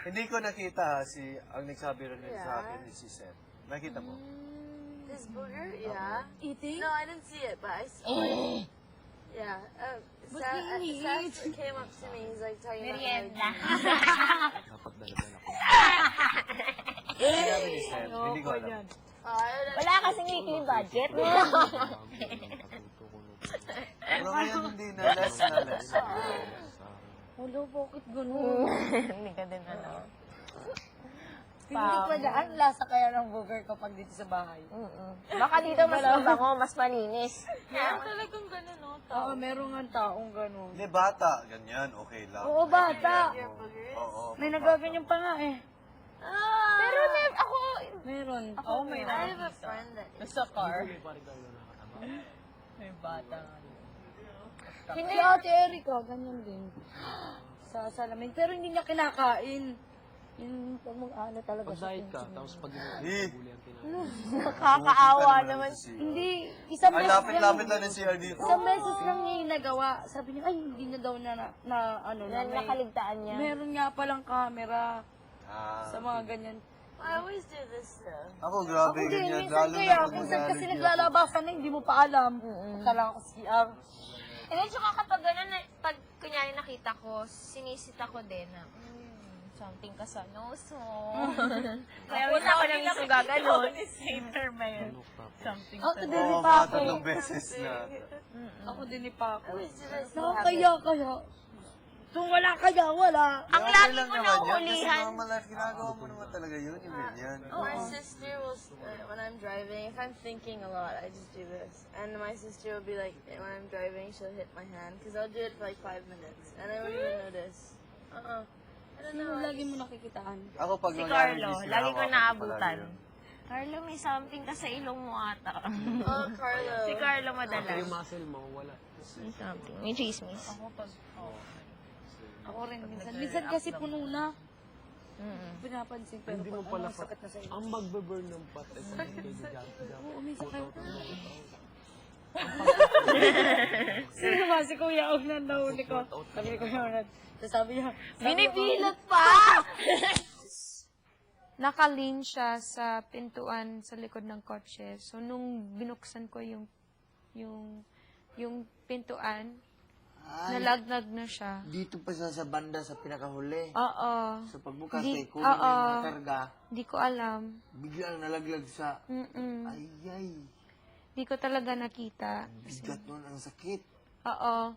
Hindi ko nakita ang nagsabi rin sa akin is si Seth. Nakita mo? This booger? Yeah. Eating? No, I didn't see it, but I saw it. Yeah. Seth came up to me. He's like talking about Merienda. Dapat dala-dala ko. Sinabi ni Seth, hindi ko alam. Wala kasing weekly budget. Pero ngayon hindi na less na less. Wala, bakit ganun? Hindi ka din ano. Hindi pa daan, lasa kaya ng burger kapag dito sa bahay. Baka dito mas mabango, mas malinis. talagang ganun, no? Oo, meron nga taong ganun. Hindi, bata. Ganyan, okay lang. Oo, bata. Oo. May nagaganyan pa nga eh. Pero ako, Meron. Oo, may I have a friend that Sa car. May bata nga. hindi. Si Ate Erika, ganyan din. Sa salamin. Pero hindi niya kinakain. Yung pag mag-ano talaga Pag diet ka, tapos pag Eh, Nakakaawa naman. Hindi, isang Ay, beses lapit-lapit lang ng CR dito. Isang beses lang niya yung nagawa. Sabi niya, ay, hindi niya daw na ano na may, Nakaligtaan niya. meron nga palang camera Ah, sa mga ganyan. I always do this stuff. ako grabe Hindi, ganyan. minsan Lalo kaya, na pag minsan kasi mag-allergy ako. naglalabasan na, hindi mo pa alam. Punta lang ako sa CR. Hindi, tsaka kapag gano'n, pag kunyari nakita ko, sinisita ko din na, something ka sa nose mo. Kaya wala ako nang iso gaganon. Ako din ni Oo, mga Paco. 3 beses na. Ako din ni Paco. Always do this. Nakakaya kaya. Kung wala kaya, wala. Ang Okay lagi lang ko naman na yan, Kasi uhulihan. normal life, ginagawa mo naman talaga yun, yung ganyan. My sister will, when I'm driving, if I'm thinking a lot, I just do this. And my sister will be like, when I'm driving, she'll hit my hand. Because I'll do it for like 5 minutes. And I won't even notice. I don't know. Lagi mo nakikitaan. Ako pag Si nangyari Carlo, busy, lagi ko hinahawakan naabutan. palagi yun. Carlo, may something ka sa ilong mo ata. Oh, Carlo. Si Carlo yung madalas. muscle mo, wala. May something. May chismis. Ako rin minsan. Minsan kasi puno na. Pinapansin pero Hindi mo pag pala ano, sakit na sa iyo. Ang magbe-burn ng pot ay sa kaibigan. Oo, may sakit. Sino ba si Kuya Og na nahuli ko? Sabi ni Kuya Og, sabi niya, Binibilot pa! Nakaling siya sa pintuan sa likod ng kotse. So, nung binuksan ko yung pintuan, nalagnag na siya. Dito pa siya sa banda sa pinakahuli. Oo. So pagbukas Di- kay kunin yung oo. mga karga, Di ko alam. biglang nalaglag sa... Mm-mm. Ay, Di ko talaga nakita. bigat nun, ang sakit. Oo.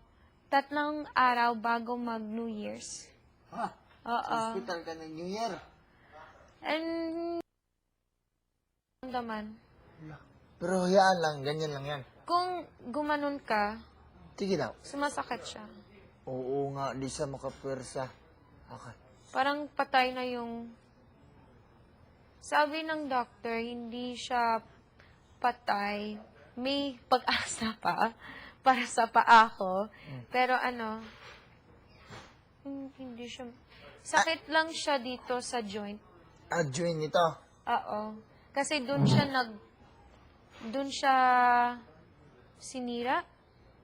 3 araw bago mag New Year's. Ha? Oo. Hospital ka ng New Year. And, naman. Pero hayaan lang, ganyan lang yan. Kung gumanon ka, Sige daw. sumasakit siya. Oo nga, di siya makapwersa. Okay. Parang patay na yung... Sabi ng doctor, hindi siya patay. May pag-asa pa para sa paa ko. Pero hindi siya... Sakit lang siya dito sa joint. Join ito. Oo. Kasi doon siya sinira.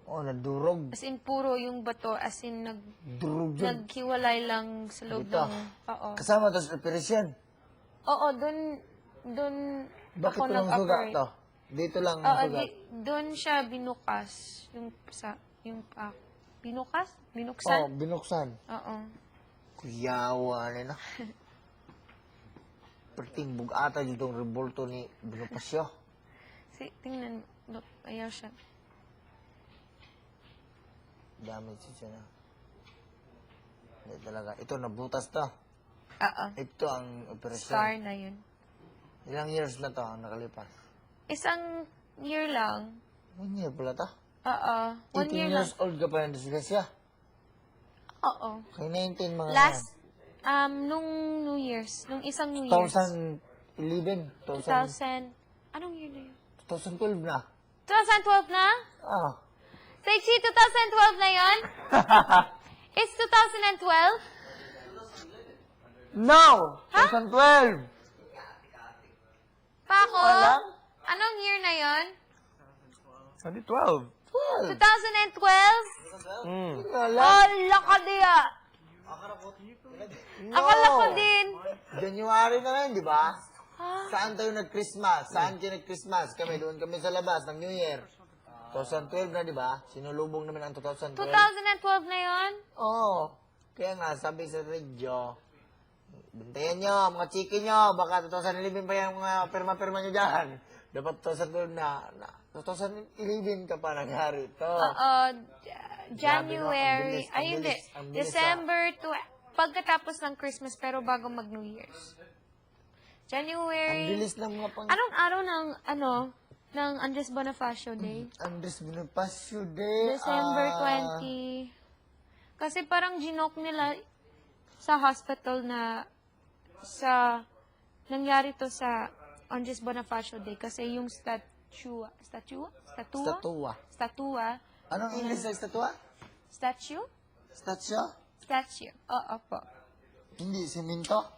Oh, nadurog. As in, puro yung bato. As in, Durog yun. naghiwalay lang sa loob Dito. ng... Oo. Kasama to sa operasyon. Oo, doon Bakit ako walang suga nag-operate. to? Dito lang Oo, ang suga. doon siya binukas. Binukas? Oh, Binuksan? binuksan. Oo. Kuyawa na na. Perting bugata dito ang revolto ni Binupasyo. Tingnan, look, ayaw siya. Damage siya na. Hindi talaga. Ito, nabutas to. Oo. Ito ang operasyon. Scar na yun. Ilang years na to ang nakalipas? 1 year lang. 1 year pala to. Oo. 1 18 year lang. years old ka pa ng disgrasya. Oo. Kay 19 mga Last, nung New Year's, nung isang New Year's. 2011. 2000. Anong year na yun? 2012 na. 2012 na? Ah. Sexy, 2012 na yun? It's 2012? No! 2012! Pako? Wala. Anong year na yun? 2012. 2012? Wala. Oh, laka diya. Akala ko di January na ngayon, di ba? Saan tayo nag-Christmas? Saan kayo nag-Christmas? Doon kami sa labas ng New Year. 2012 na, di ba? Sinulubong naman ang 2012. 2012 na yon? Oo. Kaya nga, sabi sa radio, bantayan nyo, mga chiki nyo, baka 2011 pa yung mga perma-perma nyo dyan. Dapat 2012 na 2011 ka pa nangyari ito. January, Ang ay hindi, bilis, ang bilis, December pagkatapos ng Christmas pero bago mag New Year's. Ang January, bilis ng mga anong araw ng Andres Bonifacio Day? Andres Bonifacio Day. December 20. Kasi parang ginoke nila sa hospital na nangyari to sa Andres Bonifacio Day kasi yung statua. Anong English sa estatua? Statue? Statue? Statue. Oo po. Hindi, siminto?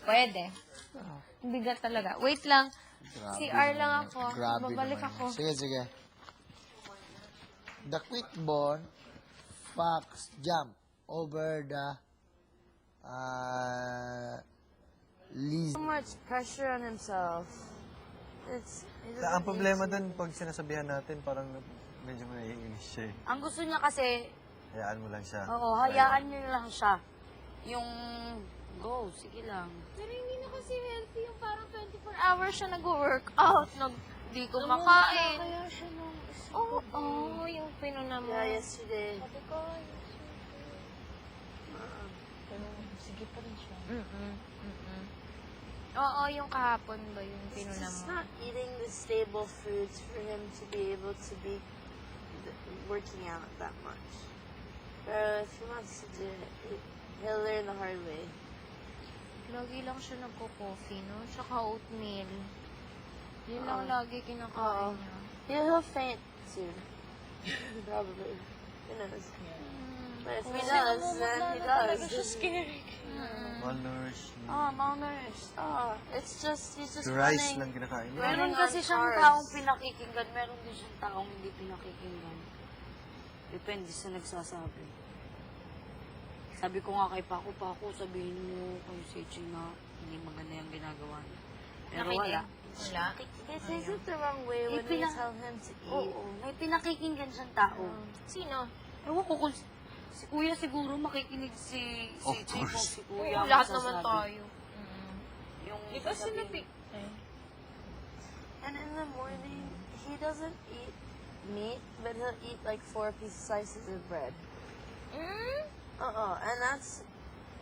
Pwede. Bigat talaga. Wait lang. CR lang ako. Grabe Babalik naman ako. yan. Sige, sige. The quick born fox jump over the So much pressure on himself. He doesn't Ang problema need to. dun, pag sinasabihan natin, parang medyo naiinis siya eh. Ang gusto niya kasi, Hayaan mo lang siya. oo, hayaan niya lang siya. Yung, go, sige lang. Pero hindi na kasi healthy yung parang 24 hours siya nag-workout. Di kumakain. Kaya siya nung Oo, yung pinuna mo. Yeah, yesterday. Sabi ko, Oo, yung kahapon ba yung He's pinuna just mo? not eating the stable foods for him to be able to be working out that much. But if he wants to do it, he'll learn the hard way. Lagi lang siya nagko-coffee, no? Tsaka oatmeal. Yun lang lagi kinakain niya. He'll faint soon. Probably. Who knows? But if he Kasi does, then he does. scary. Malnourished. Malnourished. It's just, he's just Rice running. lang kinakain niya. Meron on kasi siyang carbs. taong pinakikinggan, meron din siyang taong hindi pinakikinggan. Depende sa nagsasabi. Sabi ko nga kay Paco, sabihin mo kay Sechi na hindi maganda yung ginagawa niya. Pero wala. Wala? He takes it the wrong way when we tell him to eat. Oo, may pinakikinggan siyang tao. Sino? Ewan ko kung si Kuya siguro makikinig si Of Sechi kung course. si Kuya ang Lahat naman magsasabi. tayo. Yung Iba sila sasabihin- And in the morning, he doesn't eat meat, but he'll eat like 4 slices of bread. And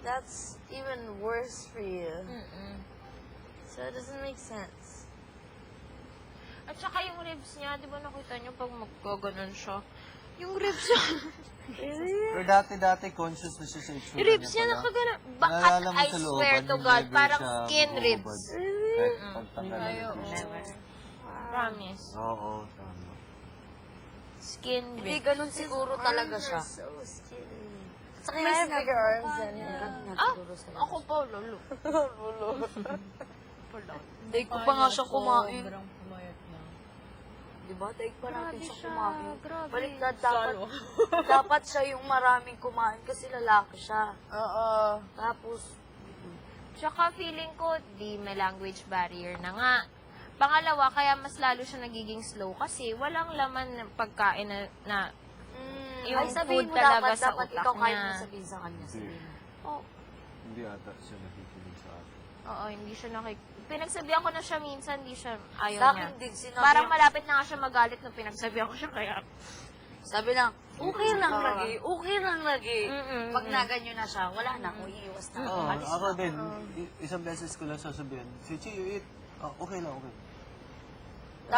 that's even worse for you. So it doesn't make sense. At saka yung ribs niya, di ba nakita niyo pag magkaganon siya? Yung ribs niya. Pero dati conscious na siya sa itsura Yung ribs niya pala. nakaganon. Naalala mo I sa swear looban, to yung God, never parang siya skin maubod. ribs. Kahit pagtanggal ng ribs. Promise. Oo, tama. Skin Hindi, ribs. ganun siguro talaga siya. So skinny. Saka I have bigger arms than him. Ako pa, lolo. Daig ko pa nga siya kumain. Diba? Daig pa natin siya kumain. Grabe. Baliktad, dapat siya yung maraming kumain kasi lalaki siya. Tapos, Tsaka feeling ko, di may language barrier na nga. Pangalawa, kaya mas lalo siya nagiging slow kasi walang laman ng pagkain na yung ay sabihin food mo talaga sa dapat utak ikaw kahit niya. mo sabihin sa kanya. Sabihin mo. Hindi ata siya nakikinig sa akin. Oo, hindi siya pinagsabihan ko na siya minsan, hindi siya ayaw Sa niya. akin din, sinabi Parang niya- malapit na nga siya magalit nung pinagsabihan ko siya kaya. Sabi lang, okay lang lagi, okay lang lagi. Mm-mm. Pag naganyo na siya, wala na, kung iiwas na. Oo, Alis ako na. din. Isang beses ko lang sasabihin, si Chi, you eat. Okay lang, okay.